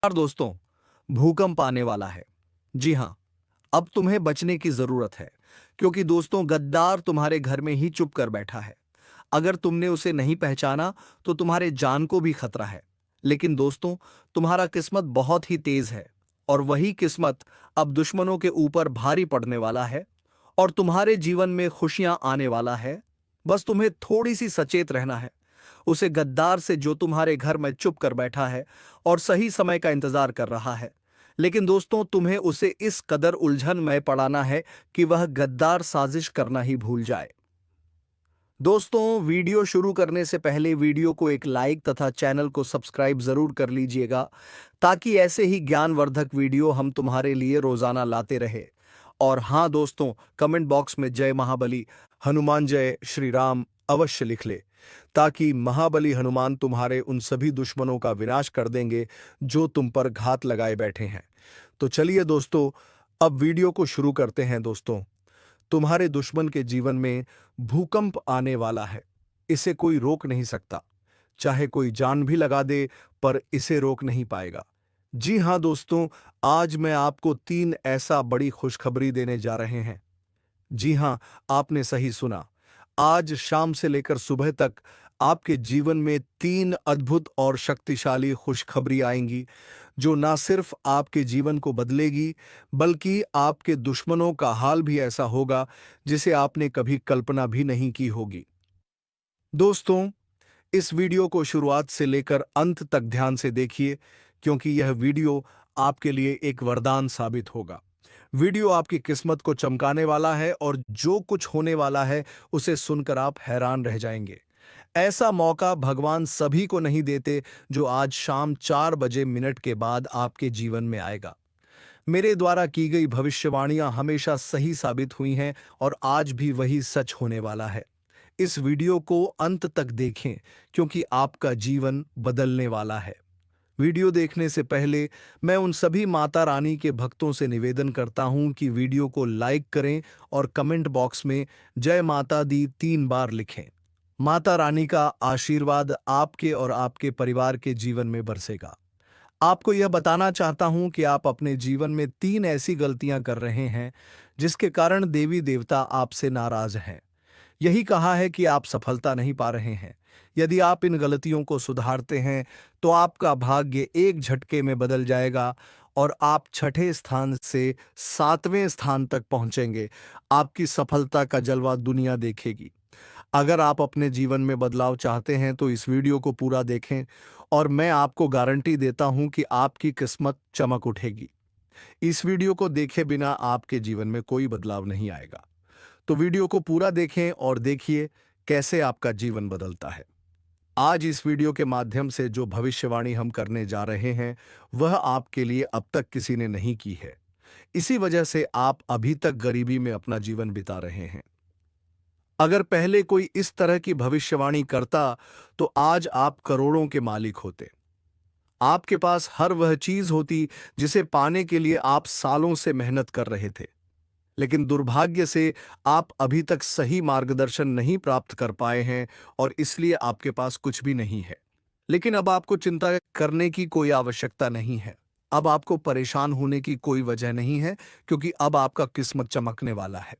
यार दोस्तों, भूकंप आने वाला है। जी हाँ, अब तुम्हें बचने की जरूरत है, क्योंकि दोस्तों गद्दार तुम्हारे घर में ही चुप कर बैठा है। अगर तुमने उसे नहीं पहचाना तो तुम्हारे जान को भी खतरा है। लेकिन दोस्तों, तुम्हारा किस्मत बहुत ही तेज है, और वही किस्मत अब दुश्मनों के ऊपर भारी पड़ने वाला है, और तुम्हारे जीवन में खुशियां आने वाला है। बस तुम्हें थोड़ी सी सचेत रहना है उसे गद्दार से जो तुम्हारे घर में चुप कर बैठा है और सही समय का इंतजार कर रहा है। लेकिन दोस्तों, तुम्हें उसे इस कदर उलझन में पड़ाना है कि वह गद्दार साजिश करना ही भूल जाए। दोस्तों, वीडियो शुरू करने से पहले वीडियो को एक लाइक तथा चैनल को सब्सक्राइब जरूर कर लीजिएगा, ताकि ऐसे ही ज्ञानवर्धक वीडियो हम तुम्हारे लिए रोजाना लाते रहे। और हाँ दोस्तों, कमेंट बॉक्स में जय महाबली, हनुमान जय श्री राम अवश्य लिख ले, ताकि महाबली हनुमान तुम्हारे उन सभी दुश्मनों का विनाश कर देंगे जो तुम पर घात लगाए बैठे हैं। तो चलिए दोस्तों, अब वीडियो को शुरू करते हैं। दोस्तों, तुम्हारे दुश्मन के जीवन में भूकंप आने वाला है। इसे कोई रोक नहीं सकता, चाहे कोई जान भी लगा दे, पर इसे रोक नहीं पाएगा। जी हां दोस्तों, आज मैं आपको 3 ऐसा बड़ी खुशखबरी देने जा रहे हैं। जी हां, आपने सही सुना। आज शाम से लेकर सुबह तक आपके जीवन में 3 अद्भुत और शक्तिशाली खुशखबरी आएंगी, जो ना सिर्फ आपके जीवन को बदलेगी, बल्कि आपके दुश्मनों का हाल भी ऐसा होगा जिसे आपने कभी कल्पना भी नहीं की होगी। दोस्तों, इस वीडियो को शुरुआत से लेकर अंत तक ध्यान से देखिए, क्योंकि यह वीडियो आपके लिए एक वरदान साबित होगा। वीडियो आपकी किस्मत को चमकाने वाला है, और जो कुछ होने वाला है उसे सुनकर आप हैरान रह जाएंगे। ऐसा मौका भगवान सभी को नहीं देते, जो आज शाम 4 बजे मिनट के बाद आपके जीवन में आएगा। मेरे द्वारा की गई भविष्यवाणियां हमेशा सही साबित हुई हैं, और आज भी वही सच होने वाला है। इस वीडियो को अंत तक देखें, क्योंकि आपका जीवन बदलने वाला है। वीडियो देखने से पहले मैं उन सभी माता रानी के भक्तों से निवेदन करता हूं कि वीडियो को लाइक करें और कमेंट बॉक्स में जय माता दी 3 बार लिखें। माता रानी का आशीर्वाद आपके और आपके परिवार के जीवन में बरसेगा। आपको यह बताना चाहता हूं कि आप अपने जीवन में 3 ऐसी गलतियां कर रहे हैं जिसके कारण देवी देवता आपसे नाराज हैं। यही कहा है कि आप सफलता नहीं पा रहे हैं। यदि आप इन गलतियों को सुधारते हैं तो आपका भाग्य एक झटके में बदल जाएगा, और आप 6ठे स्थान से 7वें स्थान तक पहुंचेंगे। आपकी सफलता का जलवा दुनिया देखेगी। अगर आप अपने जीवन में बदलाव चाहते हैं तो इस वीडियो को पूरा देखें, और मैं आपको गारंटी देता हूं कि आपकी किस्मत चमक उठेगी। इस वीडियो को देखे बिना आपके जीवन में कोई बदलाव नहीं आएगा। तो वीडियो को पूरा देखें और देखिए कैसे आपका जीवन बदलता है। आज इस वीडियो के माध्यम से जो भविष्यवाणी हम करने जा रहे हैं, वह आपके लिए अब तक किसी ने नहीं की है। इसी वजह से आप अभी तक गरीबी में अपना जीवन बिता रहे हैं। अगर पहले कोई इस तरह की भविष्यवाणी करता तो आज आप करोड़ों के मालिक होते। आपके पास हर वह चीज होती जिसे पाने के लिए आप सालों से मेहनत कर रहे थे। लेकिन दुर्भाग्य से आप अभी तक सही मार्गदर्शन नहीं प्राप्त कर पाए हैं, और इसलिए आपके पास कुछ भी नहीं है। लेकिन अब आपको चिंता करने की कोई आवश्यकता नहीं है। अब आपको परेशान होने की कोई वजह नहीं है, क्योंकि अब आपका किस्मत चमकने वाला है।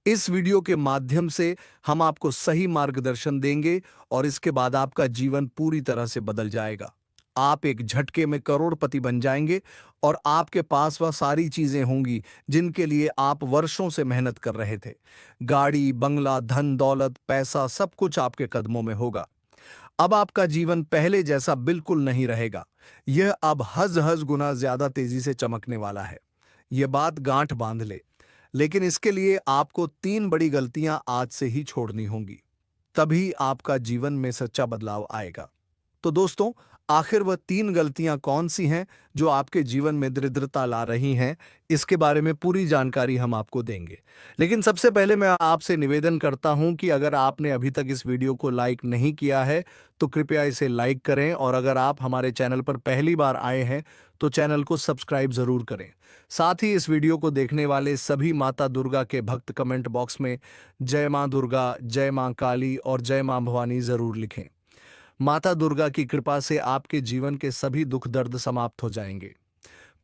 इस वीडियो के माध्यम से हम आपको सही मार्गदर्शन देंगे, और इसके बाद आपका जीवन पूरी तरह से बदल जाएगा। आप एक झटके में करोड़पति बन जाएंगे, और आपके पास वह सारी चीजें होंगी जिनके लिए आप वर्षों से मेहनत कर रहे थे। गाड़ी, बंगला, धन दौलत, पैसा, सब कुछ आपके कदमों में होगा। अब आपका जीवन पहले जैसा बिल्कुल नहीं रहेगा। यह अब हज गुना ज्यादा तेजी से चमकने वाला है। यह बात गांठ बांध ले। लेकिन इसके लिए आपको 3 बड़ी गलतियां आज से ही छोड़नी होंगी। तभी आपका जीवन में सच्चा बदलाव आएगा। तो दोस्तों, आखिर वह 3 गलतियां कौन सी हैं जो आपके जीवन में दरिद्रता ला रही हैं, इसके बारे में पूरी जानकारी हम आपको देंगे। लेकिन सबसे पहले मैं आपसे निवेदन करता हूं कि अगर आपने अभी तक इस वीडियो को लाइक नहीं किया है तो कृपया इसे लाइक करें, और अगर आप हमारे चैनल पर पहली बार आए हैं तो चैनल को सब्सक्राइब जरूर करें। साथ ही इस वीडियो को देखने वाले सभी माता दुर्गा के भक्त कमेंट बॉक्स में जय मां दुर्गा, जय मां काली और जय मां भवानी जरूर लिखें। माता दुर्गा की कृपा से आपके जीवन के सभी दुख दर्द समाप्त हो जाएंगे।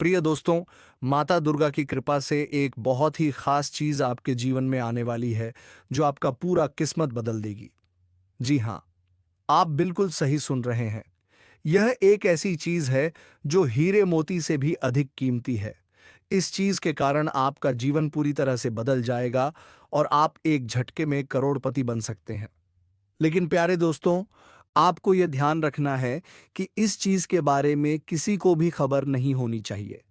प्रिय दोस्तों, माता दुर्गा की कृपा से एक बहुत ही खास चीज आपके जीवन में आने वाली है, जो आपका पूरा किस्मत बदल देगी। जी हाँ, आप बिल्कुल सही सुन रहे हैं। यह एक ऐसी चीज है जो हीरे मोती से भी अधिक कीमती है। इस चीज के कारण आपका जीवन पूरी तरह से बदल जाएगा और आप एक झटके में करोड़पति बन सकते हैं। लेकिन प्यारे दोस्तों, आपको यह ध्यान रखना है कि इस चीज के बारे में किसी को भी खबर नहीं होनी चाहिए।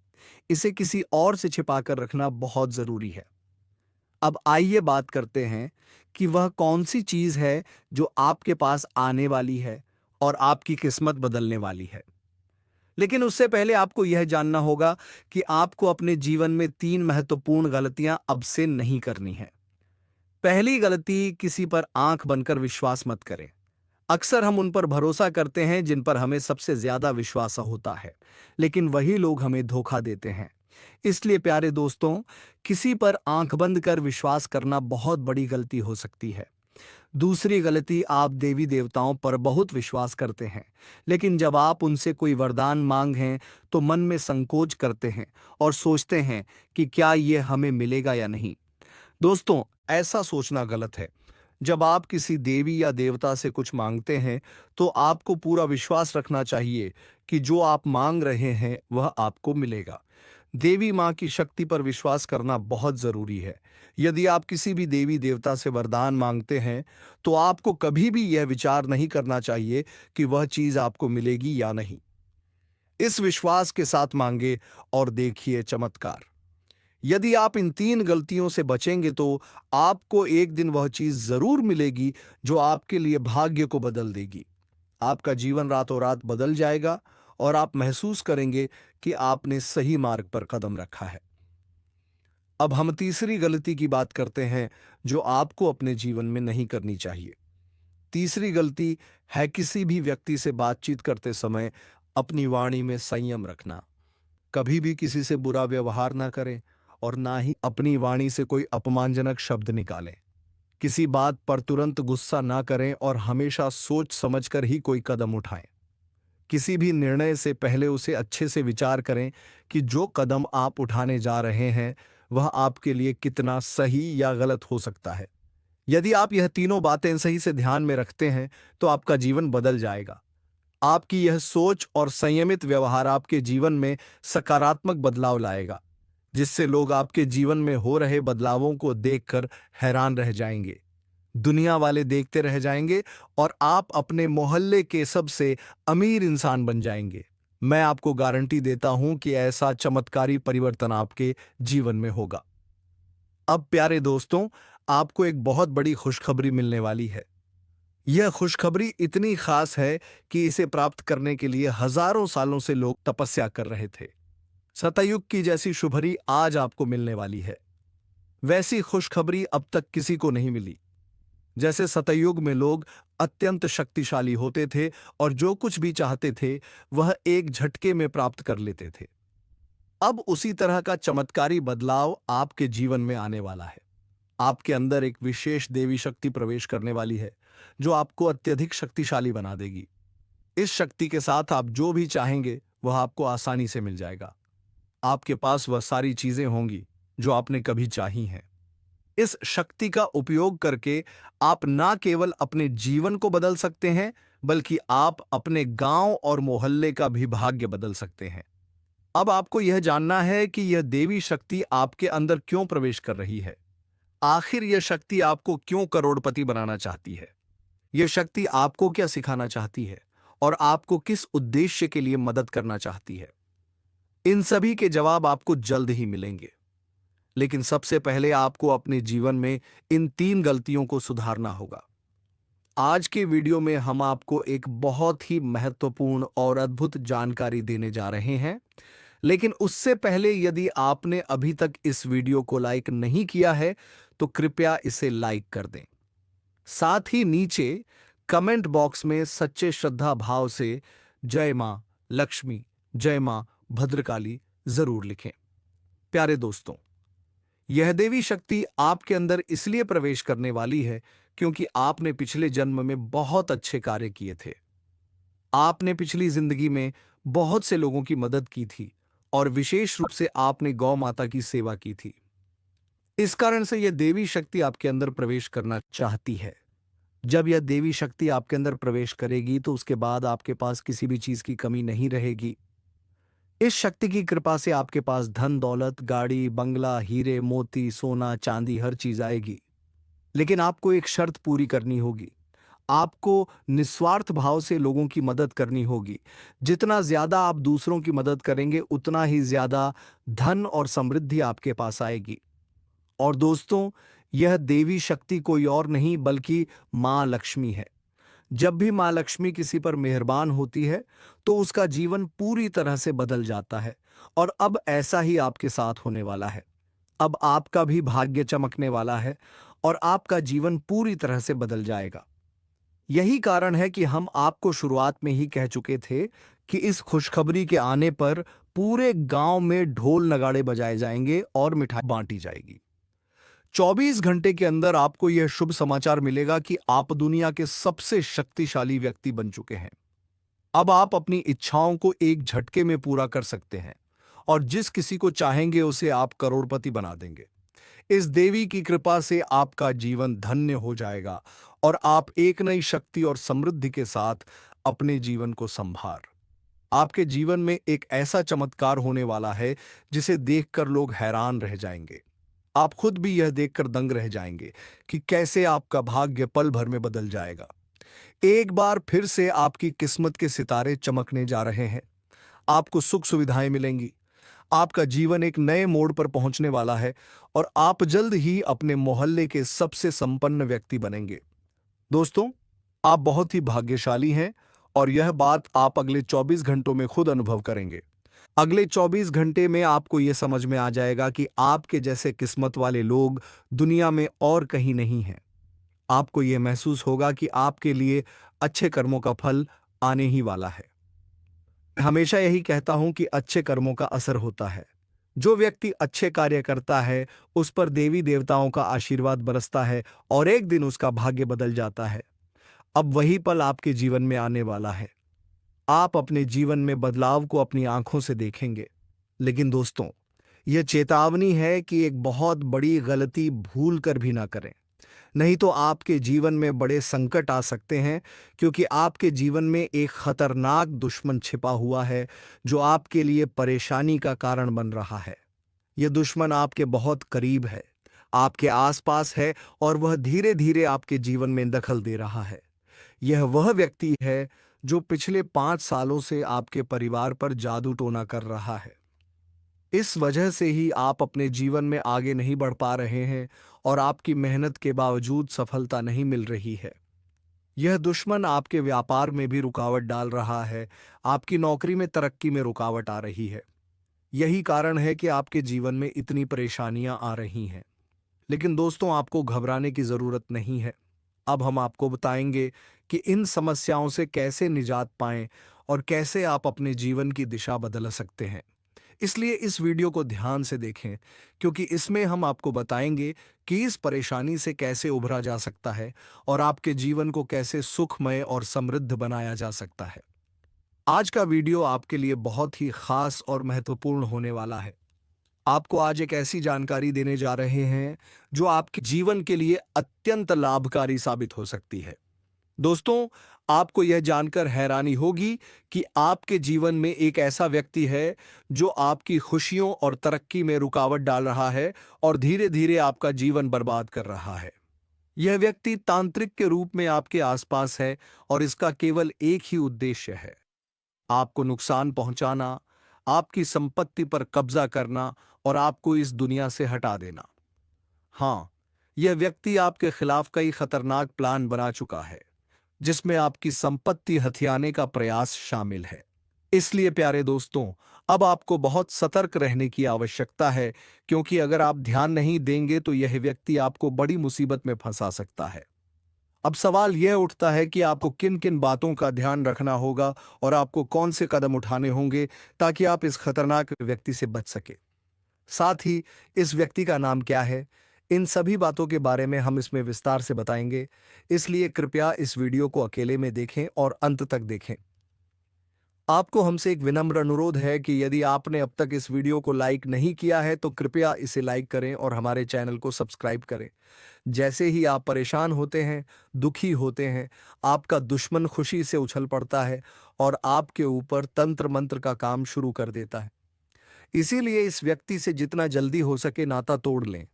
इसे किसी और से छिपाकर रखना बहुत जरूरी है। अब आइए बात करते हैं कि वह कौन सी चीज है जो आपके पास आने वाली है और आपकी किस्मत बदलने वाली है। लेकिन उससे पहले आपको यह जानना होगा कि आपको अपने जीवन में 3 महत्वपूर्ण गलतियां अब से नहीं करनी है। पहली गलती, किसी पर आंख बनकर विश्वास मत करें। अक्सर हम उन पर भरोसा करते हैं जिन पर हमें सबसे ज्यादा विश्वास होता है, लेकिन वही लोग हमें धोखा देते हैं। इसलिए प्यारे दोस्तों, किसी पर आंख बंद कर विश्वास करना बहुत बड़ी गलती हो सकती है। दूसरी गलती, आप देवी देवताओं पर बहुत विश्वास करते हैं, लेकिन जब आप उनसे कोई वरदान मांगें तो मन में संकोच करते हैं और सोचते हैं कि क्या ये हमें मिलेगा या नहीं। दोस्तों, ऐसा सोचना गलत है। जब आप किसी देवी या देवता से कुछ मांगते हैं तो आपको पूरा विश्वास रखना चाहिए कि जो आप मांग रहे हैं वह आपको मिलेगा। देवी माँ की शक्ति पर विश्वास करना बहुत जरूरी है। यदि आप किसी भी देवी देवता से वरदान मांगते हैं तो आपको कभी भी यह विचार नहीं करना चाहिए कि वह चीज आपको मिलेगी या नहीं। इस विश्वास के साथ मांगे और देखिए चमत्कार। यदि आप इन 3 गलतियों से बचेंगे तो आपको एक दिन वह चीज जरूर मिलेगी जो आपके लिए भाग्य को बदल देगी। आपका जीवन रातों रात बदल जाएगा और आप महसूस करेंगे कि आपने सही मार्ग पर कदम रखा है। अब हम तीसरी गलती की बात करते हैं जो आपको अपने जीवन में नहीं करनी चाहिए। तीसरी गलती है किसी भी व्यक्ति से बातचीत करते समय अपनी वाणी में संयम रखना। कभी भी किसी से बुरा व्यवहार ना करें और ना ही अपनी वाणी से कोई अपमानजनक शब्द निकालें। किसी बात पर तुरंत गुस्सा ना करें और हमेशा सोच समझकर ही कोई कदम उठाएं। किसी भी निर्णय से पहले उसे अच्छे से विचार करें कि जो कदम आप उठाने जा रहे हैं वह आपके लिए कितना सही या गलत हो सकता है। यदि आप यह तीनों बातें सही से ध्यान में रखते हैं तो आपका जीवन बदल जाएगा। आपकी यह सोच और संयमित व्यवहार आपके जीवन में सकारात्मक बदलाव लाएगा, जिससे लोग आपके जीवन में हो रहे बदलावों को देखकर हैरान रह जाएंगे। दुनिया वाले देखते रह जाएंगे और आप अपने मोहल्ले के सबसे अमीर इंसान बन जाएंगे। मैं आपको गारंटी देता हूं कि ऐसा चमत्कारी परिवर्तन आपके जीवन में होगा। अब प्यारे दोस्तों, आपको एक बहुत बड़ी खुशखबरी मिलने वाली है। यह खुशखबरी इतनी खास है कि इसे प्राप्त करने के लिए हजारों सालों से लोग तपस्या कर रहे थे। सतयुग की जैसी शुभरी आज आपको मिलने वाली है। वैसी खुशखबरी अब तक किसी को नहीं मिली। जैसे सतयुग में लोग अत्यंत शक्तिशाली होते थे और जो कुछ भी चाहते थे वह एक झटके में प्राप्त कर लेते थे। अब उसी तरह का चमत्कारी बदलाव आपके जीवन में आने वाला है। आपके अंदर एक विशेष देवी शक्ति प्रवेश करने वाली है जो आपको अत्यधिक शक्तिशाली बना देगी। इस शक्ति के साथ आप जो भी चाहेंगे वह आपको आसानी से मिल जाएगा। आपके पास वह सारी चीजें होंगी जो आपने कभी चाही हैं। इस शक्ति का उपयोग करके आप ना केवल अपने जीवन को बदल सकते हैं, बल्कि आप अपने गांव और मोहल्ले का भी भाग्य बदल सकते हैं। अब आपको यह जानना है कि यह देवी शक्ति आपके अंदर क्यों प्रवेश कर रही है। आखिर यह शक्ति आपको क्यों करोड़पति बनाना चाहती है। यह शक्ति आपको क्या सिखाना चाहती है और आपको किस उद्देश्य के लिए मदद करना चाहती है। इन सभी के जवाब आपको जल्द ही मिलेंगे। लेकिन सबसे पहले आपको अपने जीवन में इन 3 गलतियों को सुधारना होगा। आज के वीडियो में हम आपको एक बहुत ही महत्वपूर्ण और अद्भुत जानकारी देने जा रहे हैं। लेकिन उससे पहले यदि आपने अभी तक इस वीडियो को लाइक नहीं किया है तो कृपया इसे लाइक कर दें। साथ ही नीचे कमेंट बॉक्स में सच्चे श्रद्धा भाव से जय मां लक्ष्मी, जय मां भद्रकाली जरूर लिखें। प्यारे दोस्तों, यह देवी शक्ति आपके अंदर इसलिए प्रवेश करने वाली है क्योंकि आपने पिछले जन्म में बहुत अच्छे कार्य किए थे। आपने पिछली जिंदगी में बहुत से लोगों की मदद की थी और विशेष रूप से आपने गौ माता की सेवा की थी। इस कारण से यह देवी शक्ति आपके अंदर प्रवेश करना चाहती है। जब यह देवी शक्ति आपके अंदर प्रवेश करेगी तो उसके बाद आपके पास किसी भी चीज की कमी नहीं रहेगी। इस शक्ति की कृपा से आपके पास धन दौलत, गाड़ी, बंगला, हीरे मोती, सोना चांदी हर चीज आएगी। लेकिन आपको एक शर्त पूरी करनी होगी। आपको निस्वार्थ भाव से लोगों की मदद करनी होगी। जितना ज्यादा आप दूसरों की मदद करेंगे उतना ही ज्यादा धन और समृद्धि आपके पास आएगी। और दोस्तों, यह देवी शक्ति कोई और नहीं बल्कि मां लक्ष्मी है। जब भी मां लक्ष्मी किसी पर मेहरबान होती है तो उसका जीवन पूरी तरह से बदल जाता है। और अब ऐसा ही आपके साथ होने वाला है। अब आपका भी भाग्य चमकने वाला है और आपका जीवन पूरी तरह से बदल जाएगा। यही कारण है कि हम आपको शुरुआत में ही कह चुके थे कि इस खुशखबरी के आने पर पूरे गांव में ढोल नगाड़े बजाए जाएंगे और मिठाई बांटी जाएगी। 24 घंटे के अंदर आपको यह शुभ समाचार मिलेगा कि आप दुनिया के सबसे शक्तिशाली व्यक्ति बन चुके हैं। अब आप अपनी इच्छाओं को एक झटके में पूरा कर सकते हैं और जिस किसी को चाहेंगे उसे आप करोड़पति बना देंगे। इस देवी की कृपा से आपका जीवन धन्य हो जाएगा और आप एक नई शक्ति और समृद्धि के साथ अपने जीवन को संभार। आपके जीवन में एक ऐसा चमत्कार होने वाला है जिसे देखकर लोग हैरान रह जाएंगे। आप खुद भी यह देखकर दंग रह जाएंगे कि कैसे आपका भाग्य पल भर में बदल जाएगा। एक बार फिर से आपकी किस्मत के सितारे चमकने जा रहे हैं। आपको सुख सुविधाएं मिलेंगी। आपका जीवन एक नए मोड़ पर पहुंचने वाला है और आप जल्द ही अपने मोहल्ले के सबसे संपन्न व्यक्ति बनेंगे। दोस्तों, आप बहुत ही भाग्यशाली हैं और यह बात आप अगले 24 घंटों में खुद अनुभव करेंगे। अगले 24 घंटे में आपको यह समझ में आ जाएगा कि आपके जैसे किस्मत वाले लोग दुनिया में और कहीं नहीं हैं। आपको यह महसूस होगा कि आपके लिए अच्छे कर्मों का फल आने ही वाला है। हमेशा यही कहता हूं कि अच्छे कर्मों का असर होता है। जो व्यक्ति अच्छे कार्य करता है उस पर देवी देवताओं का आशीर्वाद बरसता है और एक दिन उसका भाग्य बदल जाता है। अब वही पल आपके जीवन में आने वाला है। आप अपने जीवन में बदलाव को अपनी आंखों से देखेंगे। लेकिन दोस्तों, यह चेतावनी है कि एक बहुत बड़ी गलती भूल कर भी ना करें, नहीं तो आपके जीवन में बड़े संकट आ सकते हैं, क्योंकि आपके जीवन में एक खतरनाक दुश्मन छिपा हुआ है जो आपके लिए परेशानी का कारण बन रहा है। यह दुश्मन आपके बहुत करीब है, आपके आसपास है और वह धीरे धीरे आपके जीवन में दखल दे रहा है। यह वह व्यक्ति है जो पिछले 5 सालों से आपके परिवार पर जादू टोना कर रहा है। इस वजह से ही आप अपने जीवन में आगे नहीं बढ़ पा रहे हैं और आपकी मेहनत के बावजूद सफलता नहीं मिल रही है। यह दुश्मन आपके व्यापार में भी रुकावट डाल रहा है, आपकी नौकरी में तरक्की में रुकावट आ रही है। यही कारण है कि आपके जीवन में इतनी परेशानियां आ रही हैं। लेकिन दोस्तों, आपको घबराने की जरूरत नहीं है। अब हम आपको बताएंगे कि इन समस्याओं से कैसे निजात पाएं और कैसे आप अपने जीवन की दिशा बदल सकते हैं। इसलिए इस वीडियो को ध्यान से देखें, क्योंकि इसमें हम आपको बताएंगे कि इस परेशानी से कैसे उभरा जा सकता है और आपके जीवन को कैसे सुखमय और समृद्ध बनाया जा सकता है। आज का वीडियो आपके लिए बहुत ही खास और महत्वपूर्ण होने वाला है। आपको आज एक ऐसी जानकारी देने जा रहे हैं जो आपके जीवन के लिए अत्यंत लाभकारी साबित हो सकती है। दोस्तों, आपको यह जानकर हैरानी होगी कि आपके जीवन में एक ऐसा व्यक्ति है जो आपकी खुशियों और तरक्की में रुकावट डाल रहा है और धीरे धीरे आपका जीवन बर्बाद कर रहा है। यह व्यक्ति तांत्रिक के रूप में आपके आसपास है और इसका केवल एक ही उद्देश्य है, आपको नुकसान पहुंचाना, आपकी संपत्ति पर कब्जा करना और आपको इस दुनिया से हटा देना। हाँ, यह व्यक्ति आपके खिलाफ कई खतरनाक प्लान बना चुका है, जिसमें आपकी संपत्ति हथियाने का प्रयास शामिल है। इसलिए प्यारे दोस्तों, अब आपको बहुत सतर्क रहने की आवश्यकता है, क्योंकि अगर आप ध्यान नहीं देंगे तो यह व्यक्ति आपको बड़ी मुसीबत में फंसा सकता है। अब सवाल यह उठता है कि आपको किन किन बातों का ध्यान रखना होगा और आपको कौन से कदम उठाने होंगे ताकि आप इस खतरनाक व्यक्ति से बच सके। साथ ही इस व्यक्ति का नाम क्या है, इन सभी बातों के बारे में हम इसमें विस्तार से बताएंगे। इसलिए कृपया इस वीडियो को अकेले में देखें और अंत तक देखें। आपको हमसे एक विनम्र अनुरोध है कि यदि आपने अब तक इस वीडियो को लाइक नहीं किया है तो कृपया इसे लाइक करें और हमारे चैनल को सब्सक्राइब करें। जैसे ही आप परेशान होते हैं, दुखी होते हैं, आपका दुश्मन खुशी से उछल पड़ता है और आपके ऊपर तंत्र मंत्र का काम शुरू कर देता है। इसीलिए इस व्यक्ति से जितना जल्दी हो सके नाता तोड़ लें।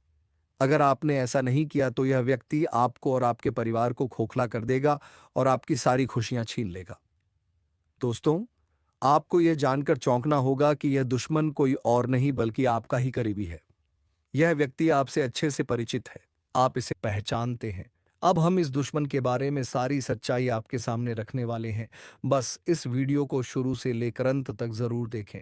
अगर आपने ऐसा नहीं किया तो यह व्यक्ति आपको और आपके परिवार को खोखला कर देगा और आपकी सारी खुशियां छीन लेगा। दोस्तों, आपको यह जानकर चौंकना होगा कि यह दुश्मन कोई और नहीं बल्कि आपका ही करीबी है। यह व्यक्ति आपसे अच्छे से परिचित है, आप इसे पहचानते हैं। अब हम इस दुश्मन के बारे में सारी सच्चाई आपके सामने रखने वाले हैं। बस इस वीडियो को शुरू से लेकर अंत तक जरूर देखें।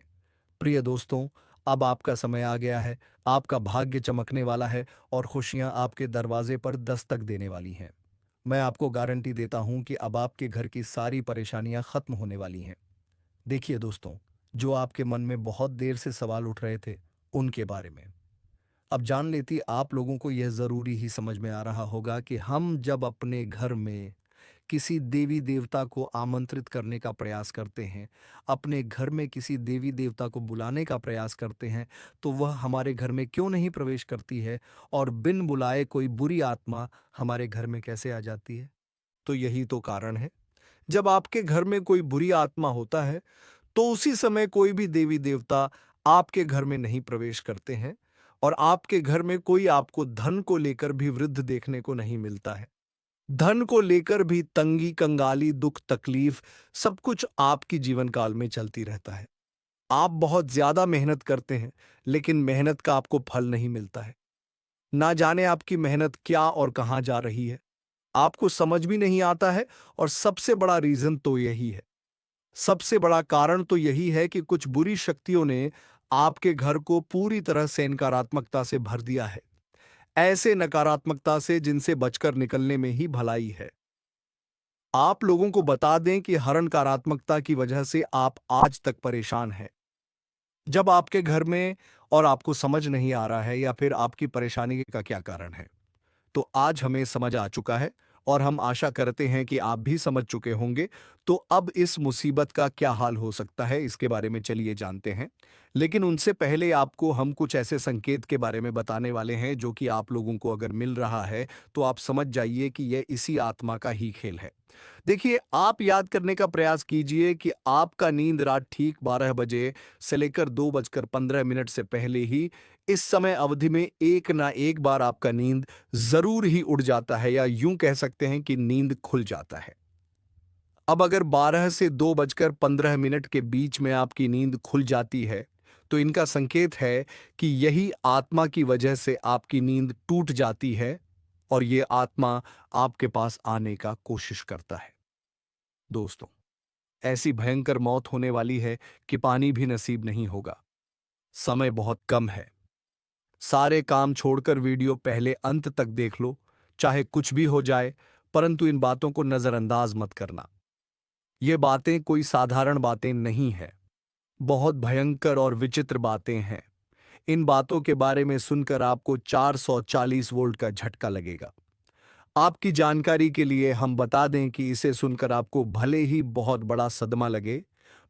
प्रिय दोस्तों, अब आपका समय आ गया है। आपका भाग्य चमकने वाला है और खुशियां आपके दरवाजे पर दस्तक देने वाली हैं। मैं आपको गारंटी देता हूं कि अब आपके घर की सारी परेशानियां खत्म होने वाली हैं। देखिए दोस्तों, जो आपके मन में बहुत देर से सवाल उठ रहे थे, उनके बारे में अब जान लेती आप लोगों को यह जरूरी ही समझ में आ रहा होगा कि हम जब अपने घर में किसी देवी देवता को आमंत्रित करने का प्रयास करते हैं, अपने घर में किसी देवी देवता को बुलाने का प्रयास करते हैं, तो वह हमारे घर में क्यों नहीं प्रवेश करती है और बिन बुलाए कोई बुरी आत्मा हमारे घर में कैसे आ जाती है? तो यही तो कारण है। जब आपके घर में कोई बुरी आत्मा होता है, तो उसी समय कोई भी देवी देवता आपके घर में नहीं प्रवेश करते हैं और आपके घर में कोई आपको धन को लेकर भी वृद्ध देखने को नहीं मिलता है। धन को लेकर भी तंगी, कंगाली, दुख, तकलीफ सब कुछ आपकी जीवन काल में चलती रहता है। आप बहुत ज्यादा मेहनत करते हैं, लेकिन मेहनत का आपको फल नहीं मिलता है। ना जाने आपकी मेहनत क्या और कहां जा रही है, आपको समझ भी नहीं आता है। और सबसे बड़ा रीजन तो यही है, सबसे बड़ा कारण तो यही है कि कुछ बुरी शक्तियों ने आपके घर को पूरी तरह से नकारात्मकता से भर दिया है। ऐसे नकारात्मकता से जिनसे बचकर निकलने में ही भलाई है। आप लोगों को बता दें कि हर नकारात्मकता की वजह से आप आज तक परेशान हैं। जब आपके घर में और आपको समझ नहीं आ रहा है या फिर आपकी परेशानी का क्या कारण है, तो आज हमें समझ आ चुका है और हम आशा करते हैं कि आप भी समझ चुके होंगे। तो अब इस मुसीबत का क्या हाल हो सकता है, इसके बारे में चलिए जानते हैं। लेकिन उनसे पहले आपको हम कुछ ऐसे संकेत के बारे में बताने वाले हैं जो कि आप लोगों को अगर मिल रहा है तो आप समझ जाइए कि यह इसी आत्मा का ही खेल है। देखिए, आप याद करने का प्रयास कीजिए कि आपका नींद रात ठीक 12 बजे से लेकर 2:15 से पहले ही इस समय अवधि में एक ना एक बार आपका नींद जरूर ही उड़ जाता है, या यूं कह सकते हैं कि नींद खुल जाता है। अब अगर 12 से 2:15 के बीच में आपकी नींद खुल जाती है, तो इनका संकेत है कि यही आत्मा की वजह से आपकी नींद टूट जाती है और ये आत्मा आपके पास आने का कोशिश करता है। दोस्तों, ऐसी भयंकर मौत होने वाली है कि पानी भी नसीब नहीं होगा। समय बहुत कम है। सारे काम छोड़कर वीडियो पहले अंत तक देख लो, चाहे कुछ भी हो जाए, परंतु इन बातों को नजरअंदाज मत करना। ये बातें कोई साधारण बातें नहीं हैं, बहुत भयंकर और विचित्र बातें हैं। इन बातों के बारे में सुनकर आपको 440 वोल्ट का झटका लगेगा। आपकी जानकारी के लिए हम बता दें कि इसे सुनकर आपको भले ही बहुत बड़ा सदमा लगे,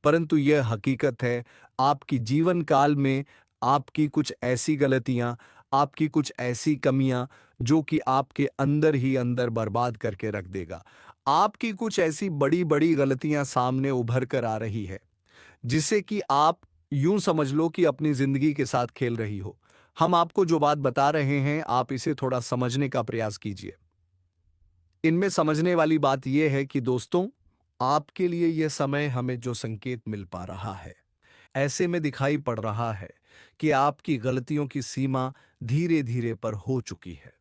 परंतु यह हकीकत है। आपकी जीवन काल में आपकी कुछ ऐसी गलतियां, आपकी कुछ ऐसी कमियां जो कि आपके अंदर ही अंदर बर्बाद करके रख देगा। आपकी कुछ ऐसी बड़ी बड़ी गलतियां सामने उभर कर आ रही है, जिसे कि आप यूं समझ लो कि अपनी जिंदगी के साथ खेल रही हो। हम आपको जो बात बता रहे हैं, आप इसे थोड़ा समझने का प्रयास कीजिए। इनमें समझने वाली बात यह है कि दोस्तों, आपके लिए यह समय हमें जो संकेत मिल पा रहा है, ऐसे में दिखाई पड़ रहा है कि आपकी गलतियों की सीमा धीरे धीरे पर हो चुकी है।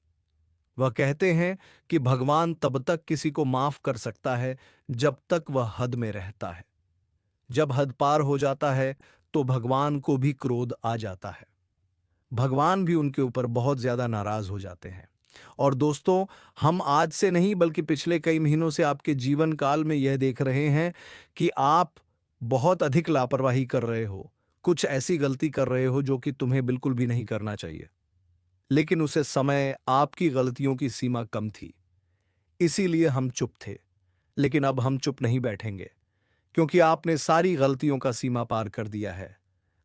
वह कहते हैं कि भगवान तब तक किसी को माफ कर सकता है जब तक वह हद में रहता है। जब हद पार हो जाता है तो भगवान को भी क्रोध आ जाता है। भगवान भी उनके ऊपर बहुत ज्यादा नाराज हो जाते हैं। और दोस्तों, हम आज से नहीं बल्कि पिछले कई महीनों से आपके जीवन काल में यह देख रहे हैं कि आप बहुत अधिक लापरवाही कर रहे हो, कुछ ऐसी गलती कर रहे हो जो कि तुम्हें बिल्कुल भी नहीं करना चाहिए। लेकिन उसे समय आपकी गलतियों की सीमा कम थी, इसीलिए हम चुप थे। लेकिन अब हम चुप नहीं बैठेंगे, क्योंकि आपने सारी गलतियों का सीमा पार कर दिया है।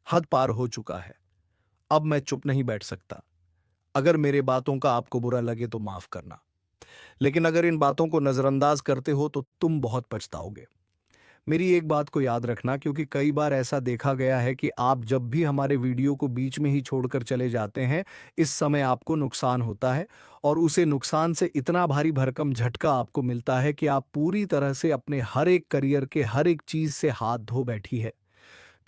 हद पार हो चुका है। अब मैं चुप नहीं बैठ सकता। अगर मेरे बातों का आपको बुरा लगे तो माफ करना, लेकिन अगर इन बातों को नजरअंदाज करते हो तो तुम बहुत पछताओगे। मेरी एक बात को याद रखना, क्योंकि कई बार ऐसा देखा गया है कि आप जब भी हमारे वीडियो को बीच में ही छोड़कर चले जाते हैं, इस समय आपको नुकसान होता है और उसे नुकसान से इतना भारी भरकम झटका आपको मिलता है कि आप पूरी तरह से अपने हर एक करियर के हर एक चीज से हाथ धो बैठी है।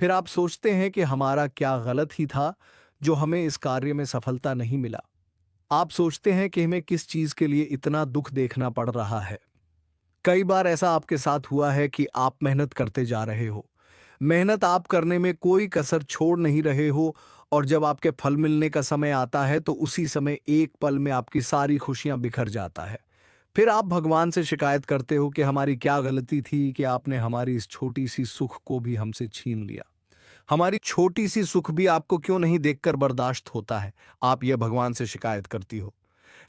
फिर आप सोचते हैं कि हमारा क्या गलत ही था जो हमें इस कार्य में सफलता नहीं मिला। आप सोचते हैं कि हमें किस चीज के लिए इतना दुख देखना पड़ रहा है। कई बार ऐसा आपके साथ हुआ है कि आप मेहनत करते जा रहे हो, मेहनत आप करने में कोई कसर छोड़ नहीं रहे हो, और जब आपके फल मिलने का समय आता है तो उसी समय एक पल में आपकी सारी खुशियां बिखर जाता है। फिर आप भगवान से शिकायत करते हो कि हमारी क्या गलती थी कि आपने हमारी इस छोटी सी सुख को भी हमसे छीन लिया। हमारी छोटी सी सुख भी आपको क्यों नहीं देखकर बर्दाश्त होता है, आप यह भगवान से शिकायत करती हो।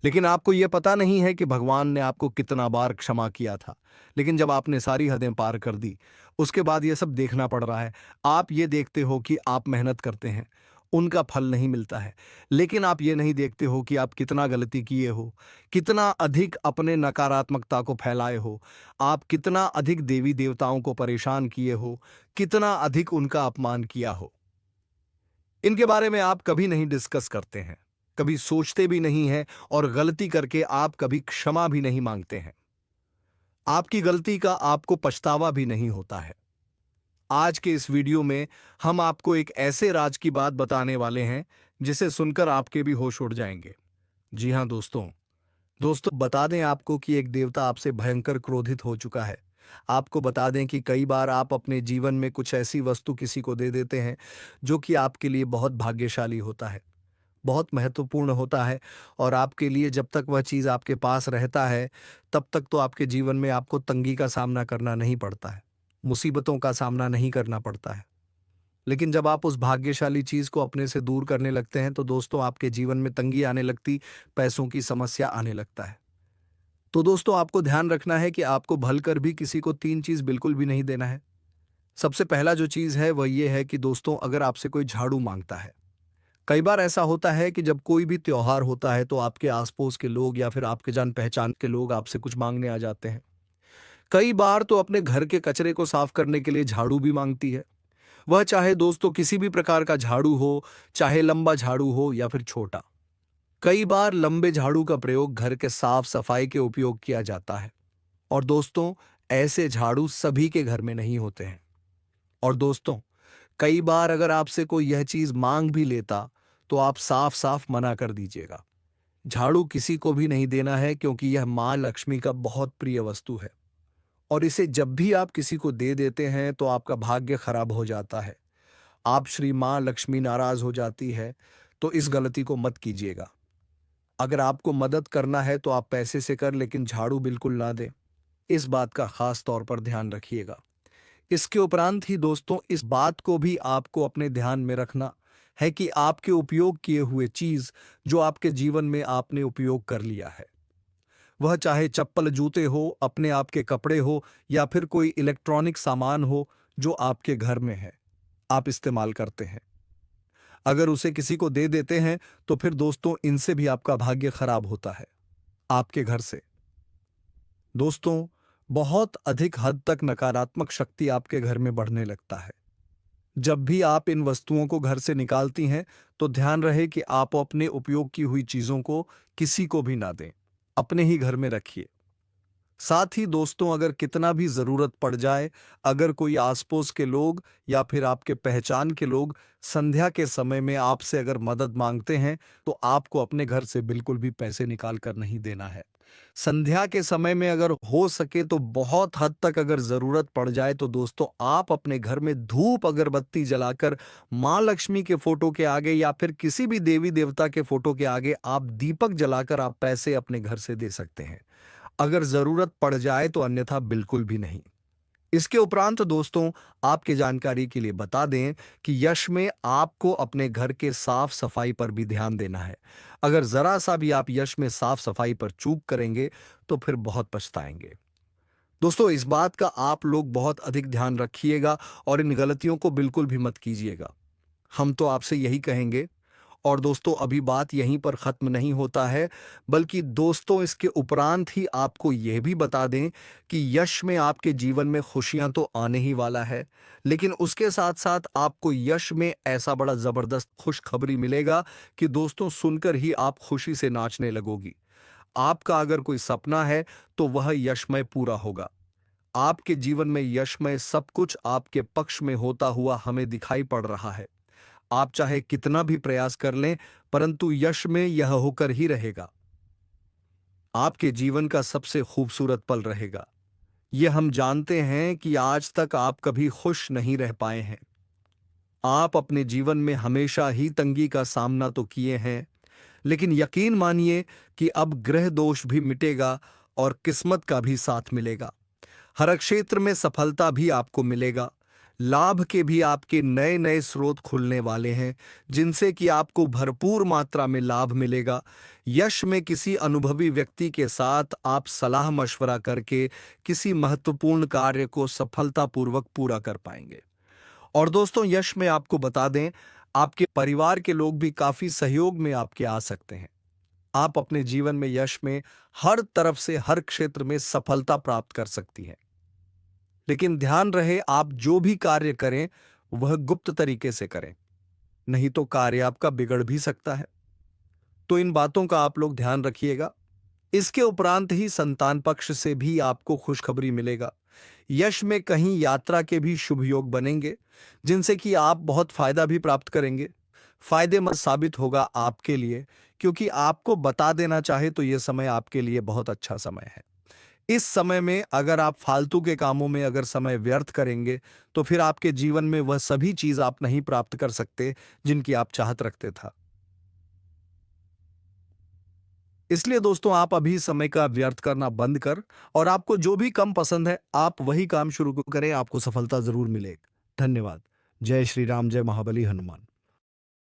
लेकिन आपको यह पता नहीं है कि भगवान ने आपको कितना बार क्षमा किया था, लेकिन जब आपने सारी हदें पार कर दी, उसके बाद यह सब देखना पड़ रहा है। आप ये देखते हो कि आप मेहनत करते हैं, उनका फल नहीं मिलता है, लेकिन आप ये नहीं देखते हो कि आप कितना गलती किए हो, कितना अधिक अपने नकारात्मकता को फैलाए हो, आप कितना अधिक देवी देवताओं को परेशान किए हो, कितना अधिक उनका अपमान किया हो। इनके बारे में आप कभी नहीं डिस्कस करते हैं, कभी सोचते भी नहीं हैं, और गलती करके आप कभी क्षमा भी नहीं मांगते हैं। आपकी गलती का आपको पछतावा भी नहीं होता है। आज के इस वीडियो में हम आपको एक ऐसे राज की बात बताने वाले हैं जिसे सुनकर आपके भी होश उड़ जाएंगे। जी हाँ दोस्तों, बता दें आपको कि एक देवता आपसे भयंकर क्रोधित हो चुका है। आपको बता दें कि कई बार आप अपने जीवन में कुछ ऐसी वस्तु किसी को दे देते हैं जो कि आपके लिए बहुत भाग्यशाली होता है, बहुत महत्वपूर्ण होता है, और आपके लिए जब तक वह चीज़ आपके पास रहता है तब तक तो आपके जीवन में आपको तंगी का सामना करना नहीं पड़ता है, मुसीबतों का सामना नहीं करना पड़ता है। लेकिन जब आप उस भाग्यशाली चीज़ को अपने से दूर करने लगते हैं तो दोस्तों आपके जीवन में तंगी आने लगती, पैसों की समस्या आने लगता है। तो दोस्तों आपको ध्यान रखना है कि आपको भल कर भी किसी को 3 चीज़ बिल्कुल भी नहीं देना है। सबसे पहला जो चीज़ है वह ये है कि दोस्तों, अगर आपसे कोई झाड़ू मांगता है, कई बार ऐसा होता है कि जब कोई भी त्योहार होता है तो आपके आस-पड़ोस के लोग या फिर आपके जान-पहचान के लोग आपसे कुछ मांगने आ जाते हैं। कई बार तो अपने घर के कचरे को साफ करने के लिए झाड़ू भी मांगती है। वह चाहे दोस्तों किसी भी प्रकार का झाड़ू हो, चाहे लंबा झाड़ू हो या फिर छोटा। कई बार लंबे झाड़ू का प्रयोग घर के साफ-सफाई के उपयोग किया जाता है। और दोस्तों, ऐसे झाड़ू सभी के घर में नहीं होते हैं। और दोस्तों, कई बार अगर आपसे कोई यह चीज मांग भी लेता तो आप साफ साफ मना कर दीजिएगा। झाड़ू किसी को भी नहीं देना है, क्योंकि यह माँ लक्ष्मी का बहुत प्रिय वस्तु है, और इसे जब भी आप किसी को दे देते हैं तो आपका भाग्य खराब हो जाता है। आप श्री माँ लक्ष्मी नाराज हो जाती है, तो इस गलती को मत कीजिएगा। अगर आपको मदद करना है तो आप पैसे से कर, लेकिन झाड़ू बिल्कुल ना दें। इस बात का खास तौर पर ध्यान रखिएगा। इसके उपरांत ही दोस्तों, इस बात को भी आपको अपने ध्यान में रखना है कि आपके उपयोग किए हुए चीज जो आपके जीवन में आपने उपयोग कर लिया है, वह चाहे चप्पल जूते हो, अपने आप के कपड़े हो, या फिर कोई इलेक्ट्रॉनिक सामान हो जो आपके घर में है, आप इस्तेमाल करते हैं, अगर उसे किसी को दे देते हैं तो फिर दोस्तों इनसे भी आपका भाग्य खराब होता है, आपके घर से। दोस्तों, बहुत अधिक हद तक नकारात्मक शक्ति आपके घर में बढ़ने लगता है। जब भी आप इन वस्तुओं को घर से निकालती हैं तो ध्यान रहे कि आप अपने उपयोग की हुई चीजों को किसी को भी ना दें, अपने ही घर में रखिए। साथ ही दोस्तों, अगर कितना भी जरूरत पड़ जाए, अगर कोई आसपास के लोग या फिर आपके पहचान के लोग संध्या के समय में आपसे अगर मदद मांगते हैं तो आपको अपने घर से बिल्कुल भी पैसे निकाल कर नहीं देना है। संध्या के समय में अगर हो सके तो बहुत हद तक अगर जरूरत पड़ जाए तो दोस्तों आप अपने घर में धूप अगरबत्ती जलाकर माँ लक्ष्मी के फोटो के आगे या फिर किसी भी देवी देवता के फोटो के आगे आप दीपक जलाकर आप पैसे अपने घर से दे सकते हैं। अगर जरूरत पड़ जाए तो अन्यथा बिल्कुल भी नहीं। इसके उपरांत दोस्तों, आपके जानकारी के लिए बता दें कि यश में आपको अपने घर के साफ सफाई पर भी ध्यान देना है। अगर जरा सा भी आप यश में साफ सफाई पर चूक करेंगे तो फिर बहुत पछताएंगे। दोस्तों, इस बात का आप लोग बहुत अधिक ध्यान रखिएगा और इन गलतियों को बिल्कुल भी मत कीजिएगा। हम तो आपसे यही कहेंगे। और दोस्तों, अभी बात यहीं पर ख़त्म नहीं होता है, बल्कि दोस्तों इसके उपरांत ही आपको यह भी बता दें कि यश में आपके जीवन में खुशियां तो आने ही वाला है, लेकिन उसके साथ-साथ आपको यश में ऐसा बड़ा ज़बरदस्त खुशखबरी मिलेगा कि दोस्तों सुनकर ही आप खुशी से नाचने लगोगी। आपका अगर कोई सपना है, तो वह यशमय पूरा होगा। आपके जीवन में यशमय सब कुछ आपके पक्ष में होता हुआ हमें दिखाई पड़ रहा है। आप चाहे कितना भी प्रयास कर लें, परंतु यश में यह होकर ही रहेगा। आपके जीवन का सबसे खूबसूरत पल रहेगा। यह हम जानते हैं कि आज तक आप कभी खुश नहीं रह पाए हैं। आप अपने जीवन में हमेशा ही तंगी का सामना तो किए हैं, लेकिन यकीन मानिए कि अब ग्रह दोष भी मिटेगा और किस्मत का भी साथ मिलेगा। हर क्षेत्र में सफलता भी आपको मिलेगा। लाभ के भी आपके नए नए स्रोत खुलने वाले हैं, जिनसे कि आपको भरपूर मात्रा में लाभ मिलेगा। यश में किसी अनुभवी व्यक्ति के साथ आप सलाह मशवरा करके किसी महत्वपूर्ण कार्य को सफलतापूर्वक पूरा कर पाएंगे। और दोस्तों, यश में आपको बता दें, आपके परिवार के लोग भी काफी सहयोग में आपके आ सकते हैं। आप अपने जीवन में यश में हर तरफ से हर क्षेत्र में सफलता प्राप्त कर सकती हैं। लेकिन ध्यान रहे, आप जो भी कार्य करें वह गुप्त तरीके से करें, नहीं तो कार्य आपका बिगड़ भी सकता है। तो इन बातों का आप लोग ध्यान रखिएगा। इसके उपरांत ही संतान पक्ष से भी आपको खुशखबरी मिलेगा। यश में कहीं यात्रा के भी शुभ योग बनेंगे, जिनसे कि आप बहुत फायदा भी प्राप्त करेंगे। फायदेमंद साबित होगा आपके लिए, क्योंकि आपको बता देना चाहे तो यह समय आपके लिए बहुत अच्छा समय है। इस समय में अगर आप फालतू के कामों में अगर समय व्यर्थ करेंगे, तो फिर आपके जीवन में वह सभी चीज आप नहीं प्राप्त कर सकते जिनकी आप चाहत रखते था। इसलिए दोस्तों, आप अभी समय का व्यर्थ करना बंद कर और आपको जो भी कम पसंद है आप वही काम शुरू करें, आपको सफलता जरूर मिलेगी। धन्यवाद। जय श्री राम, जय महाबली हनुमान।